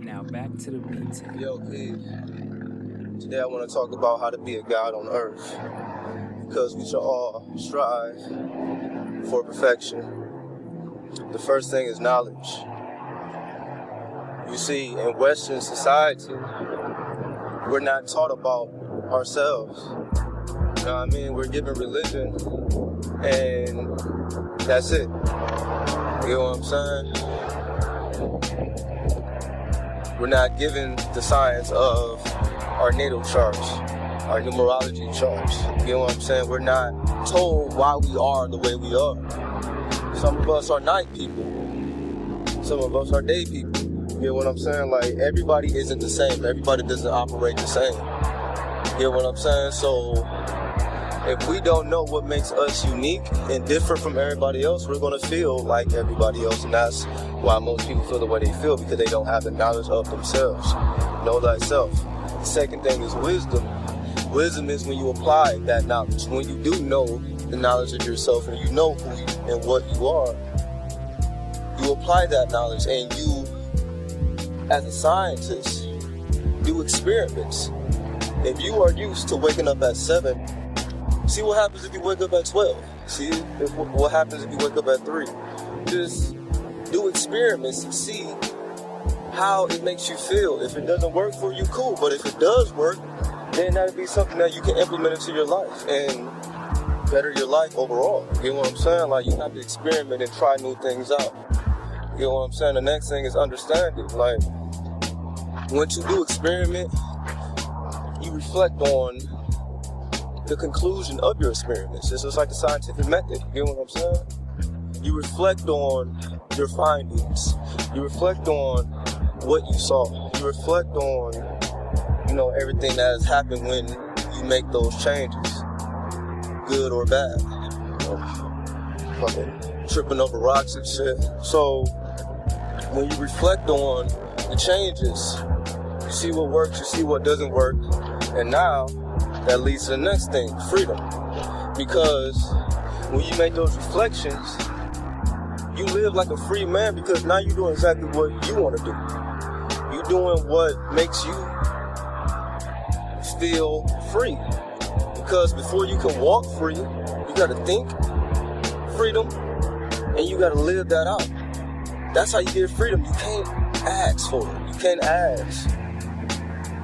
Now back to the beat. Yo, P. Today I want to talk about how to be a God on earth, because we should all strive for perfection. The first thing is knowledge. You see, in Western society, we're not taught about ourselves. You know what I mean? We're given religion, and that's it. You know what I'm saying? We're not given the science of our natal charts, our numerology charts. You know what I'm saying? We're not told why we are the way we are. Some of us are night people. Some of us are day people. You know what I'm saying? Like, everybody isn't the same. Everybody doesn't operate the same. You know what I'm saying? So, if we don't know what makes us unique and different from everybody else, we're going to feel like everybody else. And that's why most people feel the way they feel, because they don't have the knowledge of themselves. Know thyself. The second thing is wisdom. Wisdom is when you apply that knowledge. When you do know the knowledge of yourself and you know who you and what you are, you apply that knowledge, and you, as a scientist, do experiments. If you are used to waking up at 7, see what happens if you wake up at 12. See what happens if you wake up at 3. Just do experiments and see how it makes you feel. If it doesn't work for you, cool. But if it does work, then that'll be something that you can implement into your life and better your life overall. You know what I'm saying? Like, you have to experiment and try new things out. You know what I'm saying? The next thing is understanding. Like, once you do experiment, you reflect on the conclusion of your experiments. It's just like the scientific method. You know what I'm saying? You reflect on your findings. You reflect on what you saw. You reflect on, everything that has happened when you make those changes, good or bad. Fucking tripping over rocks and shit. So when you reflect on the changes, you see what works, you see what doesn't work, and now that leads to the next thing, freedom. Because when you make those reflections, you live like a free man, because now you're doing exactly what you want to do. You're doing what makes you feel free. Because before you can walk free, you got to think freedom, and you got to live that out. That's how you get freedom. You can't ask for it. You can't ask,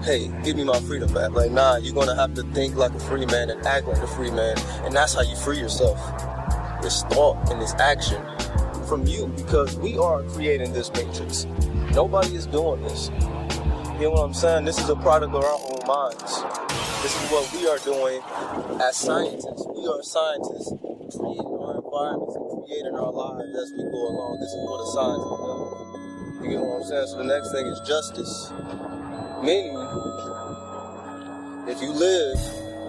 hey, give me my freedom back. Like, nah, you're going to have to think like a free man and act like a free man. And that's how you free yourself. This thought and this action from you, because we are creating this matrix. Nobody is doing this. You know what I'm saying? This is a product of our own minds. This is what we are doing as scientists. We are scientists, creating our environments and creating our lives as we go along. This is what a scientist does. You get what I'm saying? So the next thing is justice. Meaning, if you live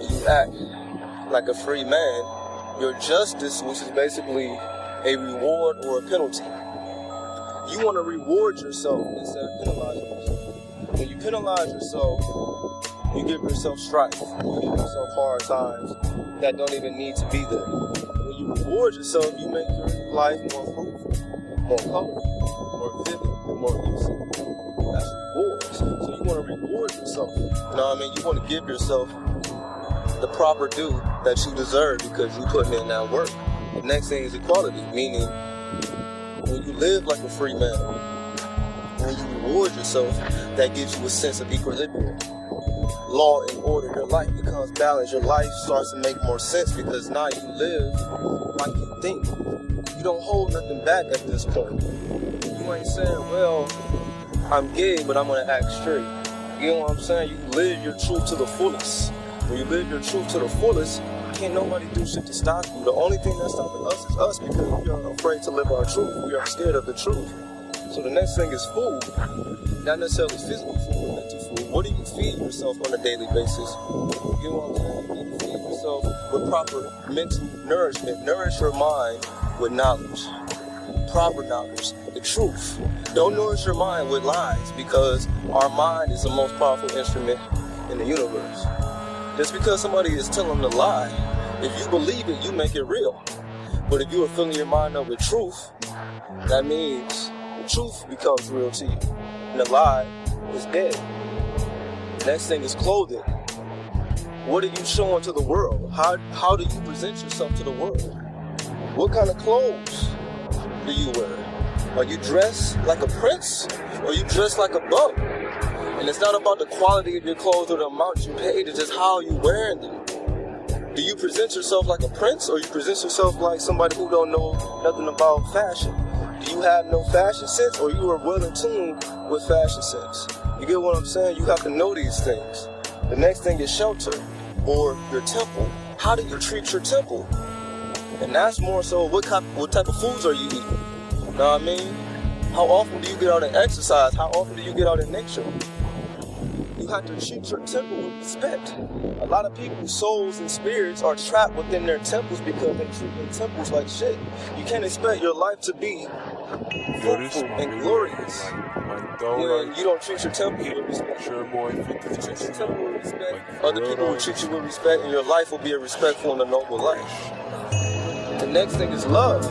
and you act like a free man, your justice, which is basically a reward or a penalty, you want to reward yourself instead of penalizing yourself. When you penalize yourself, you give yourself strife. You give yourself hard times that don't even need to be there. When you reward yourself, you make your life more fruitful, more colorful, more vivid, more lucid. That's rewards. So you want to reward yourself. You know what I mean? You want to give yourself the proper due that you deserve, because you're putting in that work. The next thing is equality, meaning when you live like a free man, when you reward yourself, that gives you a sense of equilibrium. Law and order, your life becomes balanced. Your life starts to make more sense, because now you live like you think. You don't hold nothing back at this point. You ain't saying, well, I'm gay, but I'm going to act straight. You know what I'm saying? You live your truth to the fullest. When you live your truth to the fullest, can't nobody do shit to stop you. The only thing that's stopping us is us, because we are afraid to live our truth. We are scared of the truth. So the next thing is food. Not necessarily physical food, but mental food. What do you feed yourself on a daily basis? You know what I'm saying? You feed yourself with proper mental nourishment. Nourish your mind with knowledge. Proper knowledge. The truth. Don't nourish your mind with lies, because our mind is the most powerful instrument in the universe. Just because somebody is telling a lie, if you believe it, you make it real. But if you are filling your mind up with truth, that means the truth becomes real to you. And the lie is dead. Next thing is clothing. What are you showing to the world? How do you present yourself to the world? What kind of clothes do you wear? Are you dressed like a prince or are you dressed like a bum? And it's not about the quality of your clothes or the amount you paid, it's just how you wearing them. Do you present yourself like a prince or you present yourself like somebody who don't know nothing about fashion? Do you have no fashion sense or you are well in tune with fashion sense? You get what I'm saying? You have to know these things. The next thing is shelter or your temple. How do you treat your temple? And that's more so what type of foods are you eating? You know what I mean? How often do you get out and exercise? How often do you get out in nature? You have to treat your temple with respect. A lot of people's souls and spirits are trapped within their temples because they treat their temples like shit. You can't expect your life to be fruitful and glorious when you don't treat your temple with respect. If you treat your temple with respect, other people will treat you with respect and your life will be a respectful and a noble life. The next thing is love.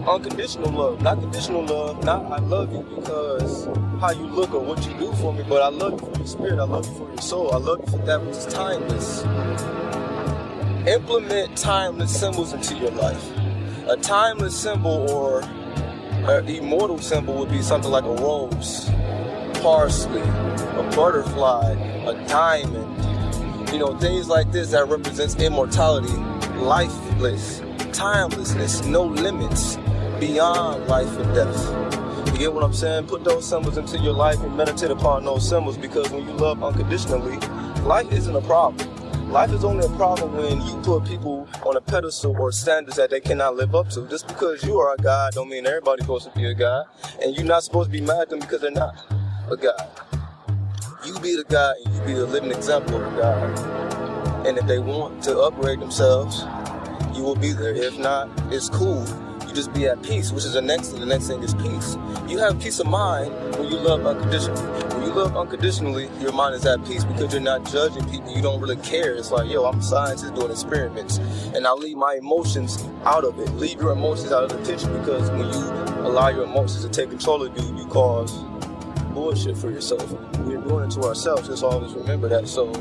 Unconditional love, not conditional love. Not I love you because how you look or what you do for me, but I love you for your spirit, I love you for your soul, I love you for that which is timeless. Implement timeless symbols into your life. A timeless symbol or an immortal symbol would be something like a rose, parsley, a butterfly, a diamond. You know, things like this that represents immortality, lifeless, timelessness, no limits beyond life and death. You get what I'm saying? Put those symbols into your life and meditate upon those symbols, because when you love unconditionally, life isn't a problem. Life is only a problem when you put people on a pedestal or standards that they cannot live up to. Just because you are a God don't mean everybody's supposed to be a God, and you're not supposed to be mad at them because they're not a God. You be the God and you be the living example of a God. And if they want to upgrade themselves, you will be there. If not, it's cool. You just be at peace, which is the next thing. The next thing is peace. You have peace of mind when you love unconditionally. When you love unconditionally, your mind is at peace because you're not judging people. You don't really care. It's like, yo, I'm a scientist doing experiments, and I leave my emotions out of it. Leave your emotions out of the picture, because when you allow your emotions to take control of you, you cause bullshit for yourself. We're doing it to ourselves. Just always remember that. So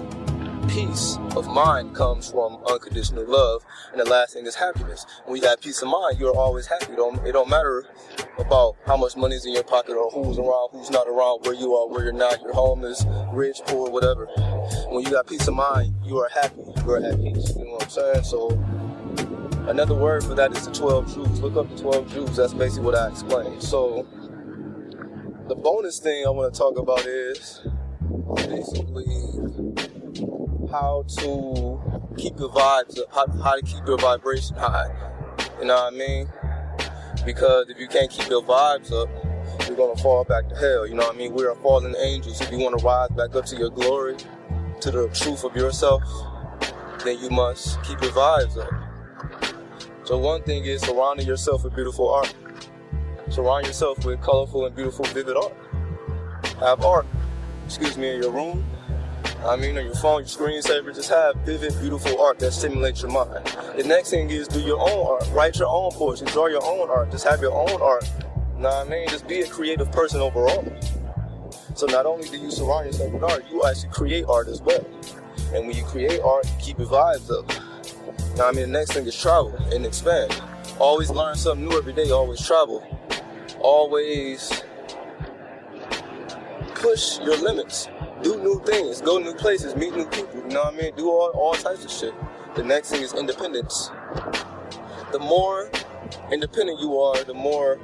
peace of mind comes from unconditional love. And the last thing is happiness. When you have peace of mind, you're always happy. It don't matter about how much money is in your pocket or who's around, who's not around, where you are, where you're not, you're homeless, rich, poor, whatever. When you got peace of mind, you are happy. You're at peace. You know what I'm saying? So another word for that is the 12 truths. Look up the 12 truths. That's basically what I explained. So the bonus thing I want to talk about is basically how to keep your vibes up, how to keep your vibration high. You know what I mean? Because if you can't keep your vibes up, you're going to fall back to hell. You know what I mean? We are fallen angels. If you want to rise back up to your glory, to the truth of yourself, then you must keep your vibes up. So one thing is surrounding yourself with beautiful art. Surround yourself with colorful and beautiful, vivid art. Have art, in your room. On your phone, your screensaver, just have vivid, beautiful art that stimulates your mind. The next thing is do your own art. Write your own poetry. Draw your own art. Just have your own art. You know what I mean? Just be a creative person overall. So not only do you surround yourself with art, you actually create art as well. And when you create art, you keep your vibes up. You know what I mean? The next thing is travel and expand. Always learn something new every day. Always travel. Always push your limits. Do new things, go new places, meet new people, you know what I mean? Do all types of shit. The next thing is independence. The more independent you are, the more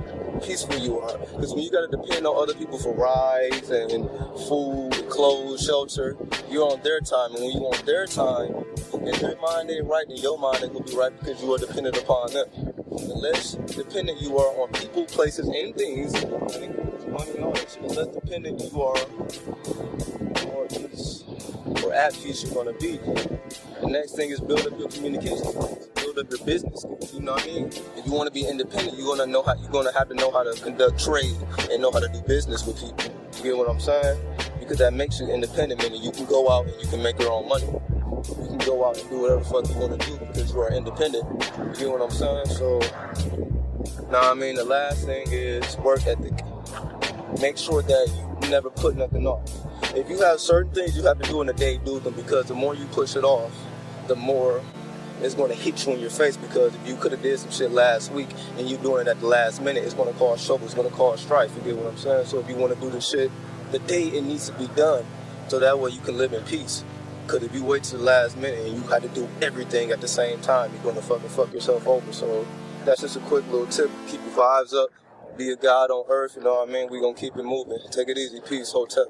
peaceful you are. Because when you gotta depend on other people for rides and food, clothes, shelter, you're on their time. And when you're on their time, if their mind ain't right, then your mind ain't gonna be right because you are dependent upon them. The less dependent you are on people, places, and things, money and all that shit, the less dependent you are, or at peace you're gonna be. The next thing is build up your communication skills, build up your business skills. You know what I mean? If you want to be independent, you're gonna have to know how to conduct trade and know how to do business with people. You get what I'm saying? Because that makes you independent, meaning you can go out and you can make your own money. You can go out and do whatever the fuck you want to do because you are independent. You get what I'm saying? So, the last thing is work ethic. Make sure that you you never put nothing off. If you have certain things you have to do in a day, do them, because the more you push it off, the more it's going to hit you in your face. Because if you could have did some shit last week and you doing it at the last minute, it's going to cause trouble, it's going to cause strife. You get what I'm saying? So if you want to do this shit the day it needs to be done, so that way you can live in peace. Because if you wait till the last minute and you had to do everything at the same time, you're going to fuck yourself over. So that's just a quick little tip. Keep your vibes up. Be a God on earth, you know what I mean? We're going to keep it moving. Take it easy. Peace. Hotel.